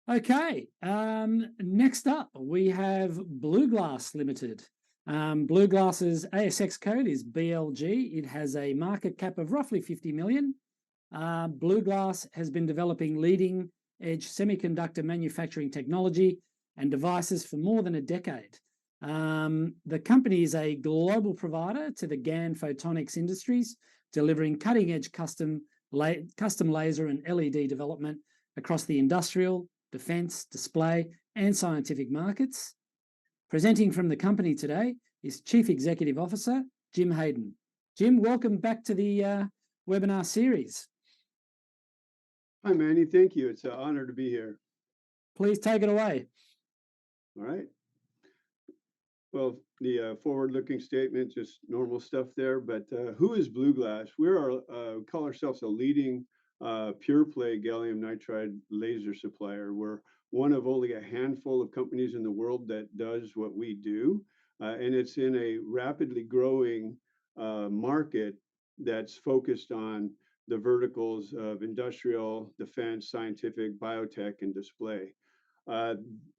Okay, next up we have BluGlass Limited. BluGlass's ASX code is BLG. It has a market cap of roughly 50 million. BluGlass has been developing leading edge semiconductor manufacturing technology and devices for more than a decade. The company is a global provider to the GaN photonics industries, delivering cutting edge custom laser and LED development across the industrial, defense, display, and scientific markets. Presenting from the company today is Chief Executive Officer Jim Haden. Jim, welcome back to the webinar series. Hi, Manny. Thank you. It's an honor to be here. Please take it away. All right. Well, the forward-looking statement, just normal stuff there. But who is BluGlass? We call ourselves a leading pure-play gallium nitride laser supplier. We're one of only a handful of companies in the world that does what we do, and it's in a rapidly growing market that's focused on the verticals of industrial, defense, scientific, biotech, and display.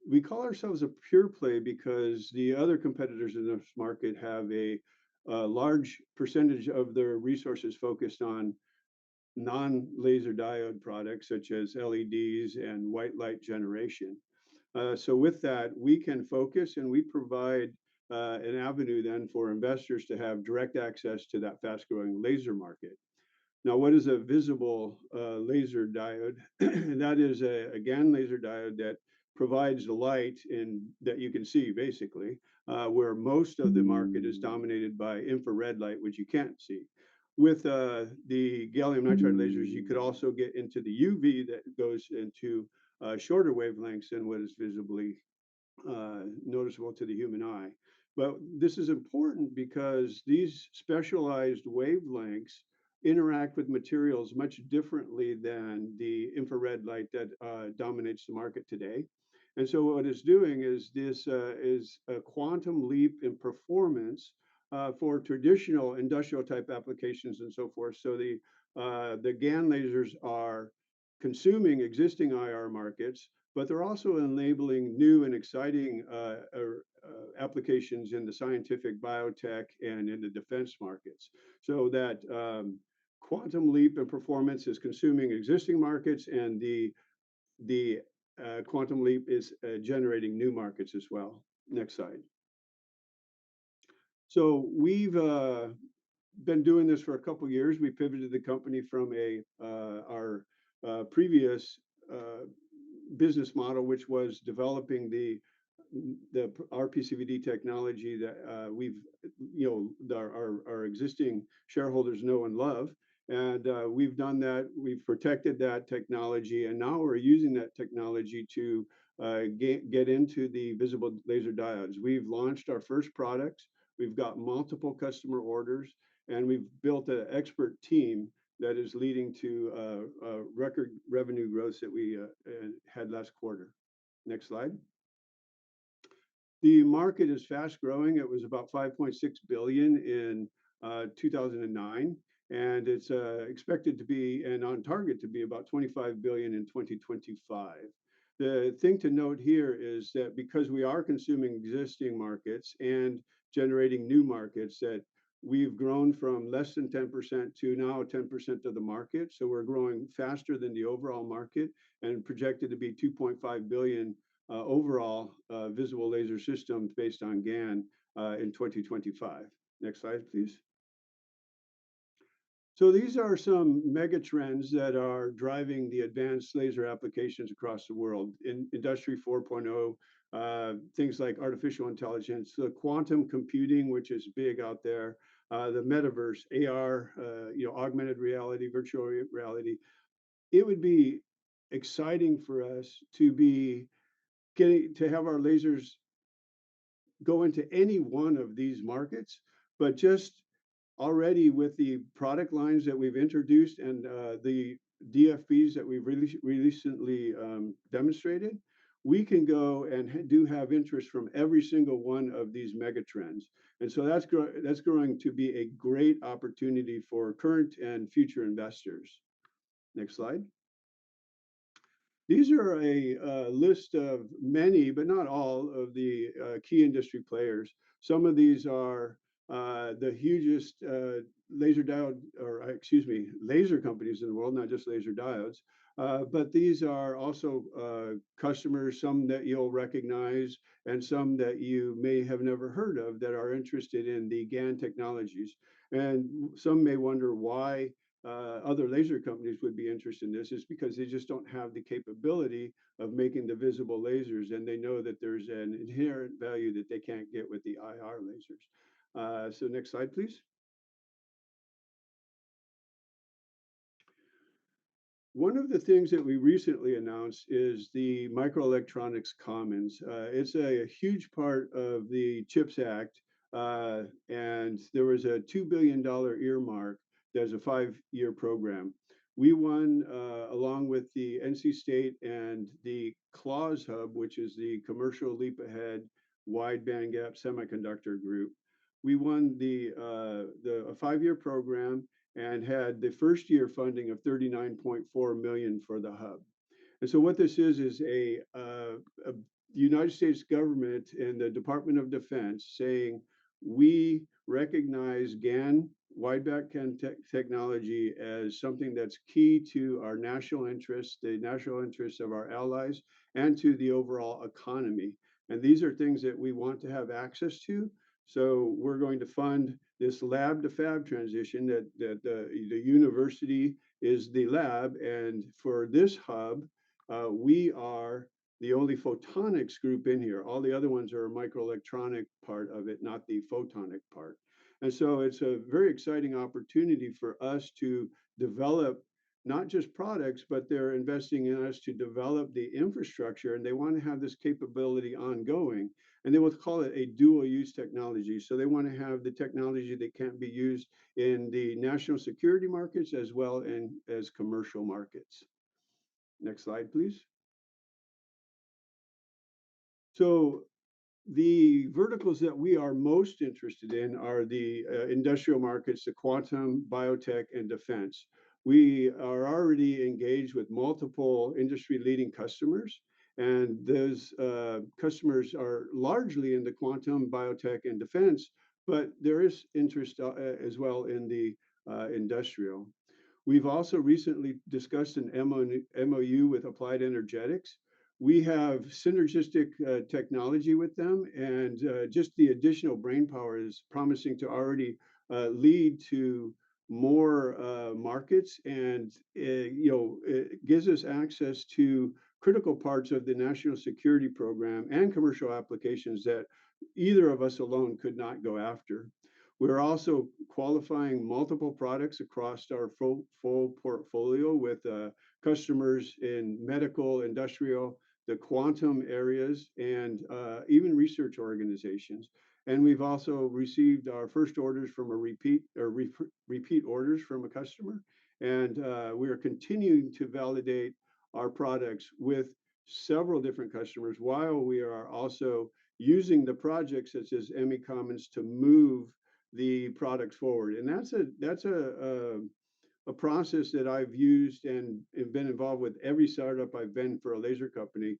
We call ourselves a pure play because the other competitors in this market have a large percentage of their resources focused on non-laser diode products such as LEDs and white light generation. So with that, we can focus and we provide an avenue then for investors to have direct access to that fast-growing laser market. Now, what is a visible laser diode? That is a GaN laser diode that provides the light that you can see, basically, where most of the market is dominated by infrared light, which you can't see. With the gallium nitride lasers, you could also get into the UV that goes into shorter wavelengths than what is visibly noticeable to the human eye. But this is important because these specialized wavelengths interact with materials much differently than the infrared light that dominates the market today. And so what it's doing is this is a quantum leap in performance for traditional industrial type applications and so forth. So the GaN lasers are consuming existing IR markets, but they're also enabling new and exciting applications in the scientific, biotech, and in the defense markets. So that quantum leap in performance is consuming existing markets, and the quantum leap is generating new markets as well. Next slide. So we've been doing this for a couple of years. We pivoted the company from our previous business model, which was developing the RPCVD technology that our existing shareholders know and love. And we've done that. We've protected that technology, and now we're using that technology to get into the visible laser diodes. We've launched our first products. We've got multiple customer orders, and we've built an expert team that is leading to record revenue growth that we had last quarter. Next slide. The market is fast growing. It was about 5.6 billion in 2009, and it's expected to be and on target to be about 25 billion in 2025. The thing to note here is that because we are consuming existing markets and generating new markets, that we've grown from less than 10% to now 10% of the market. So we're growing faster than the overall market and projected to be 2.5 billion overall visible laser systems based on GaN in 2025. Next slide, please. So these are some mega trends that are driving the advanced laser applications across the world in Industry 4.0, things like artificial intelligence, the quantum computing, which is big out there, the metaverse, AR, augmented reality, virtual reality. It would be exciting for us to be to have our lasers go into any one of these markets, but just already with the product lines that we've introduced and the DFBs that we've recently demonstrated, we can go and do have interest from every single one of these mega trends. And so that's going to be a great opportunity for current and future investors. Next slide. These are a list of many, but not all, of the key industry players. Some of these are the hugest laser diode, or excuse me, laser companies in the world, not just laser diodes. But these are also customers, some that you'll recognize and some that you may have never heard of that are interested in the GaN technologies. And some may wonder why other laser companies would be interested in this. Is because they just don't have the capability of making the visible lasers, and they know that there's an inherent value that they can't get with the IR lasers. So next slide, please. One of the things that we recently announced is the Microelectronics Commons. It's a huge part of the CHIPS Act, and there was a $2 billion earmark. There's a 5-year program. We won, along with the NC State and the CLAWS Hub, which is the Commercial Leap Ahead Wide Bandgap Semiconductor Group. We won a 5-year program and had the first year funding of 39.4 million for the hub. And so what this is a United States government and the Department of Defense saying, we recognize GaN, wide bandgap technology, as something that's key to our national interests, the national interests of our allies, and to the overall economy. And these are things that we want to have access to. So we're going to fund this lab to fab transition that the university is the lab. And for this hub, we are the only photonics group in here. All the other ones are a microelectronic part of it, not the photonic part. And so it's a very exciting opportunity for us to develop not just products, but they're investing in us to develop the infrastructure, and they want to have this capability ongoing. And they will call it a dual use technology. So they want to have the technology that can be used in the national security markets as well as commercial markets. Next slide, please. So the verticals that we are most interested in are the industrial markets, the quantum, biotech, and defense. We are already engaged with multiple industry-leading customers, and those customers are largely in the quantum, biotech, and defense, but there is interest as well in the industrial. We've also recently discussed an MOU with Applied Energetics. We have synergistic technology with them, and just the additional brain power is promising to already lead to more markets, and it gives us access to critical parts of the national security program and commercial applications that either of us alone could not go after. We're also qualifying multiple products across our full portfolio with customers in medical, industrial, the quantum areas, and even research organizations. And we've also received our first orders from repeat orders from a customer. And we are continuing to validate our products with several different customers while we are also using the projects such as Emmy Commons to move the products forward. And that's a process that I've used and been involved with every startup I've been for a laser company.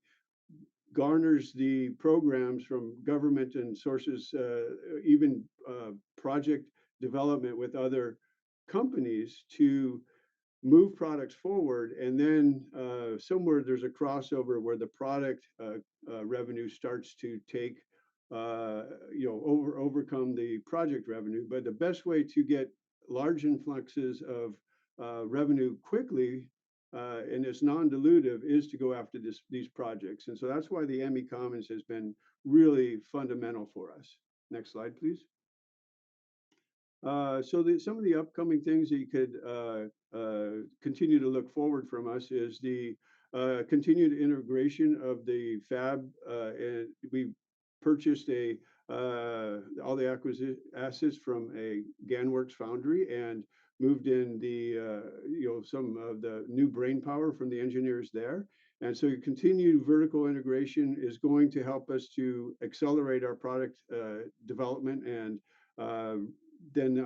Garners the programs from government and sources, even project development with other companies to move products forward, and then somewhere there's a crossover where the product revenue starts to take overcome the project revenue. But the best way to get large influxes of revenue quickly and it's non-dilutive is to go after these projects. And so that's why the Emmy Commons has been really fundamental for us. Next slide, please. So some of the upcoming things that you could continue to look forward from us is the continued integration of the fab. And we purchased all the assets from a GaNWorks foundry and moved in some of the new brain power from the engineers there. And so continued vertical integration is going to help us to accelerate our product development, and then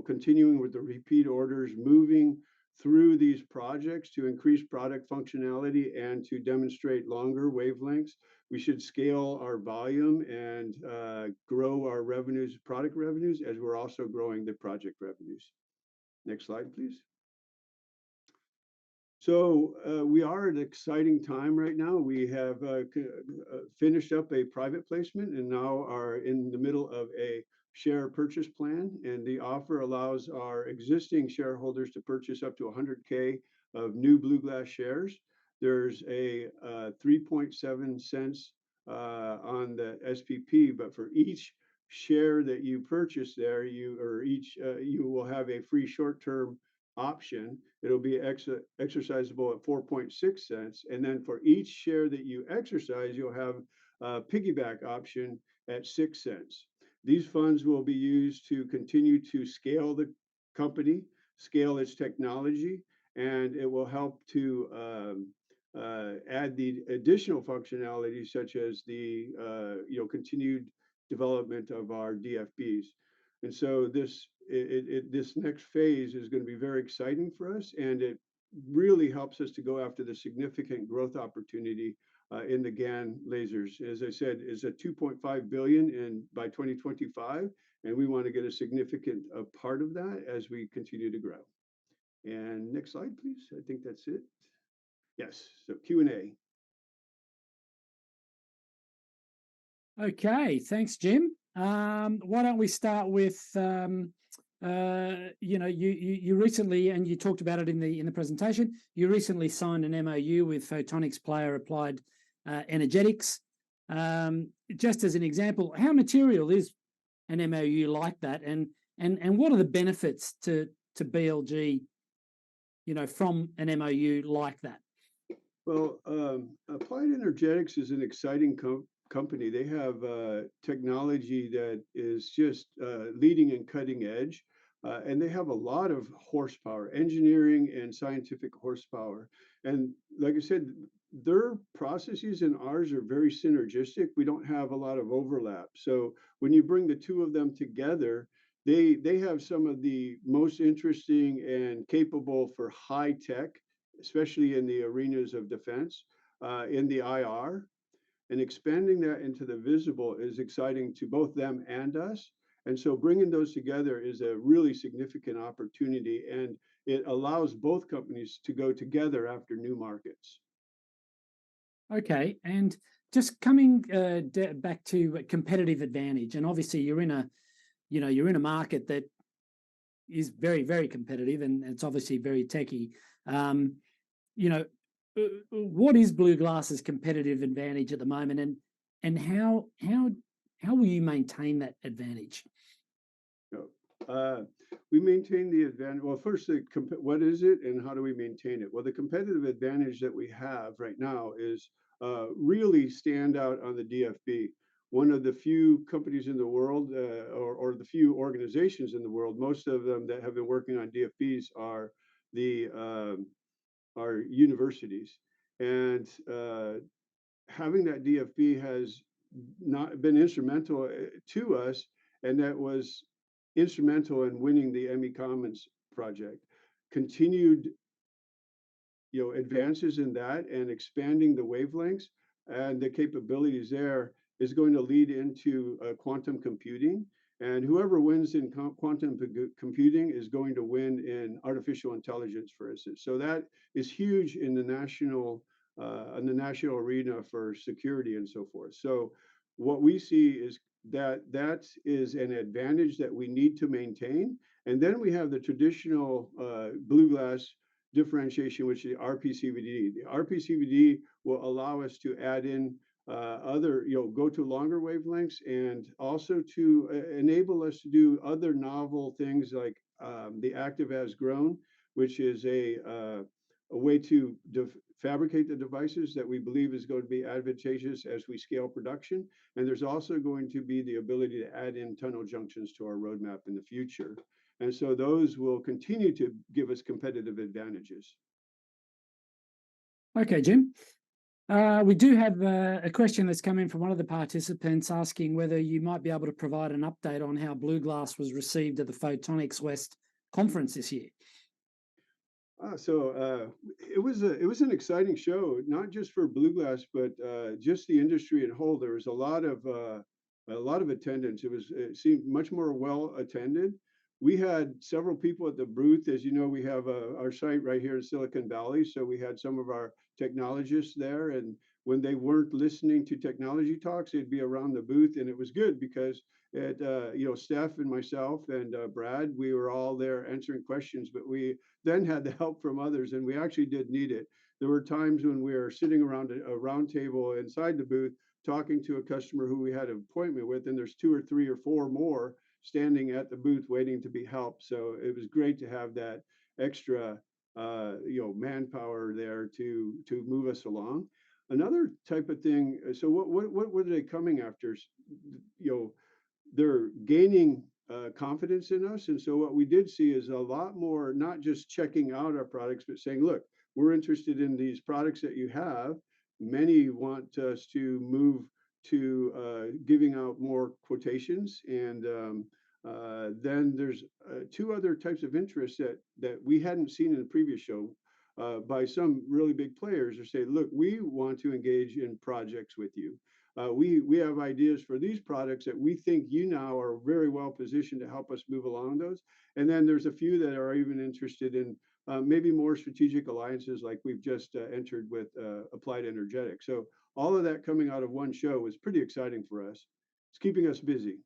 continuing with the repeat orders, moving through these projects to increase product functionality and to demonstrate longer wavelengths. We should scale our volume and grow our revenues, product revenues, as we're also growing the project revenues. Next slide, please. So we are at an exciting time right now. We have finished up a private placement and now are in the middle of a share purchase plan. And the offer allows our existing shareholders to purchase up to 100K of new BluGlass shares. There's a 3.7 cents on the SPP, but for each share that you purchase there, you will have a free short-term option. It'll be exercisable at 4.6 cents. And then for each share that you exercise, you'll have a piggyback option at 6 cents. These funds will be used to continue to scale the company, scale its technology, and it will help to add the additional functionality such as the continued development of our DFBs. And so this next phase is going to be very exciting for us, and it really helps us to go after the significant growth opportunity in the GaN lasers. As I said, is a 2.5 billion by 2025, and we want to get a significant part of that as we continue to grow. And next slide, please. I think that's it. Yes, so Q&A. Okay, thanks, Jim. Why don't we start with you recently, and you talked about it in the presentation, you recently signed an MOU with photonics player Applied Energetics. Just as an example, how material is an MOU like that, and what are the benefits to BLG, from an MOU like that? Well, Applied Energetics is an exciting company. They have technology that is just leading and cutting edge, and they have a lot of horsepower, engineering and scientific horsepower. And like I said, their processes and ours are very synergistic. We don't have a lot of overlap. So when you bring the two of them together, they have some of the most interesting and capable for high tech, especially in the arenas of defense, in the IR. And expanding that into the visible is exciting to both them and us. And so bringing those together is a really significant opportunity, and it allows both companies to go together after new markets. Okay, and just coming back to competitive advantage, and obviously you're in a market that is very, very competitive, and it's obviously very techy. What is BluGlass's competitive advantage at the moment, and how will you maintain that advantage? We maintain the advantage. Well, first, what is it and how do we maintain it? Well, the competitive advantage that we have right now is really stand out on the DFB. One of the few companies in the world, or the few organizations in the world, most of them that have been working on DFBs are universities. And having that DFB has not been instrumental to us, and that was instrumental in winning the ME Commons project. Continued advances in that and expanding the wavelengths and the capabilities there is going to lead into quantum computing. And whoever wins in quantum computing is going to win in artificial intelligence, for instance. So that is huge in the national arena for security and so forth. So what we see is that is an advantage that we need to maintain. And then we have the traditional BluGlass differentiation, which is the RPCVD. The RPCVD will allow us to add in other, go to longer wavelengths, and also to enable us to do other novel things like the active as grown, which is a way to fabricate the devices that we believe is going to be advantageous as we scale production. And there's also going to be the ability to add in tunnel junctions to our roadmap in the future. And so those will continue to give us competitive advantages. Okay, Jim. We do have a question that's come in from one of the participants asking whether you might be able to provide an update on how BluGlass was received at the Photonics West conference this year. It was an exciting show, not just for BluGlass, but just the industry in whole. There was a lot of attendance. It seemed much more well attended. We had several people at the booth. As you know, we have our site right here in Silicon Valley, so we had some of our technologists there. And when they weren't listening to technology talks, they'd be around the booth, and it was good because Steph and myself and Brad, we were all there answering questions, but we then had the help from others, and we actually did need it. There were times when we were sitting around a round table inside the booth talking to a customer who we had an appointment with, and there's 2 or 3 or 4 more standing at the booth waiting to be helped. So it was great to have that extra manpower there to move us along. Another type of thing. So what were they coming after? You know, they're gaining confidence in us. And so what we did see is a lot more, not just checking out our products, but saying, look, we're interested in these products that you have. Many want us to move to giving out more quotations. And then there's 2 other types of interest that we hadn't seen in the previous show by some really big players are saying, look, we want to engage in projects with you. We have ideas for these products that we think you now are very well positioned to help us move along those. And then there's a few that are even interested in maybe more strategic alliances like we've just entered with Applied Energetics. So all of that coming out of one show was pretty exciting for us. It's keeping us busy.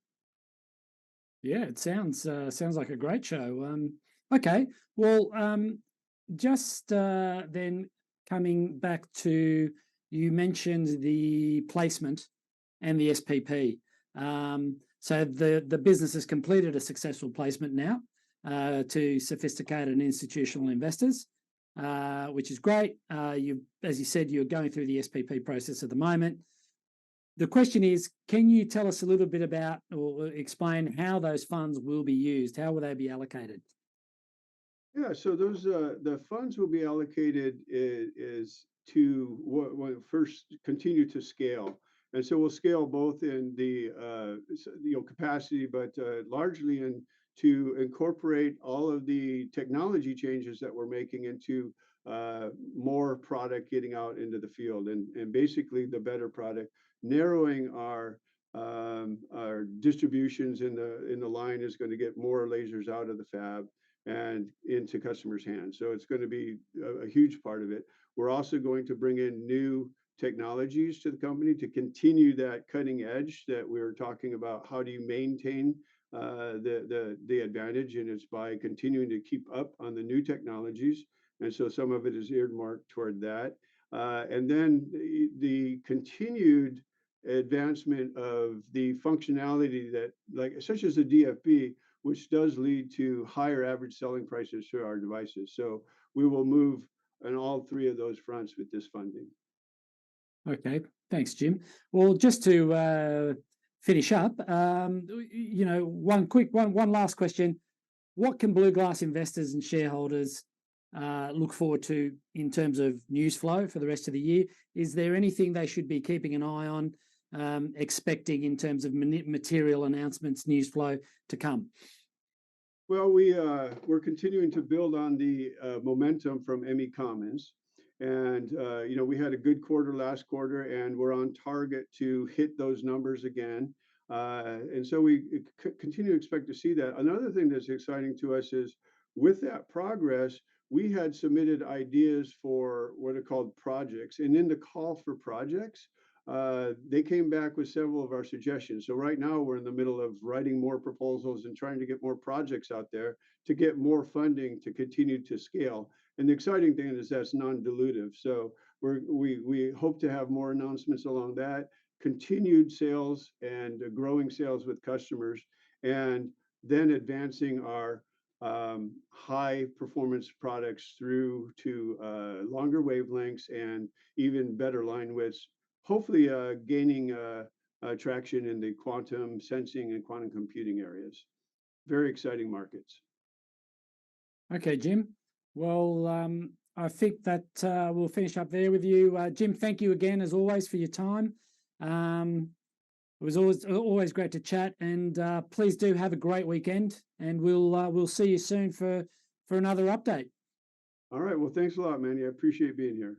Yeah, it sounds like a great show. Okay, well, just then coming back to, you mentioned the placement and the SPP. So the business has completed a successful placement now to sophisticated and institutional investors, which is great. As you said, you're going through the SPP process at the moment. The question is, can you tell us a little bit about or explain how those funds will be used? How will they be allocated? Yeah, so those the funds will be allocated is to what first continue to scale, and so we'll scale both in the capacity, but largely in to incorporate all of the technology changes that we're making into more product getting out into the field, and basically the better product, narrowing our distributions in the line is going to get more lasers out of the fab and into customers' hands. So it's going to be a huge part of it. We're also going to bring in new technologies to the company to continue that cutting edge that we were talking about. How do you maintain the advantage? And it's by continuing to keep up on the new technologies. And so some of it is earmarked toward that. And then the continued advancement of the functionality that, like, such as the DFB, which does lead to higher average selling prices for our devices. So we will move on all 3 of those fronts with this funding. Okay, thanks, Jim. Well, just to finish up, one last question. What can BluGlass investors and shareholders look forward to in terms of news flow for the rest of the year? Is there anything they should be keeping an eye on, expecting in terms of material announcements, news flow to come? Well, we're continuing to build on the momentum from ME Commons, and we had a good quarter last quarter, and we're on target to hit those numbers again. And so we continue to expect to see that. Another thing that's exciting to us is with that progress, we had submitted ideas for what are called projects, and in the call for projects, they came back with several of our suggestions. So right now we're in the middle of writing more proposals and trying to get more projects out there to get more funding to continue to scale. And the exciting thing is that's non-dilutive. So we hope to have more announcements along that, continued sales and growing sales with customers, and then advancing our high performance products through to longer wavelengths and even better line widths, hopefully gaining traction in the quantum sensing and quantum computing areas. Very exciting markets. Okay, Jim. Well, I think that we'll finish up there with you. Jim, thank you again, as always, for your time. It was always great to chat, and please do have a great weekend, and we'll see you soon for another update. All right. Well, thanks a lot, Manny. I appreciate being here.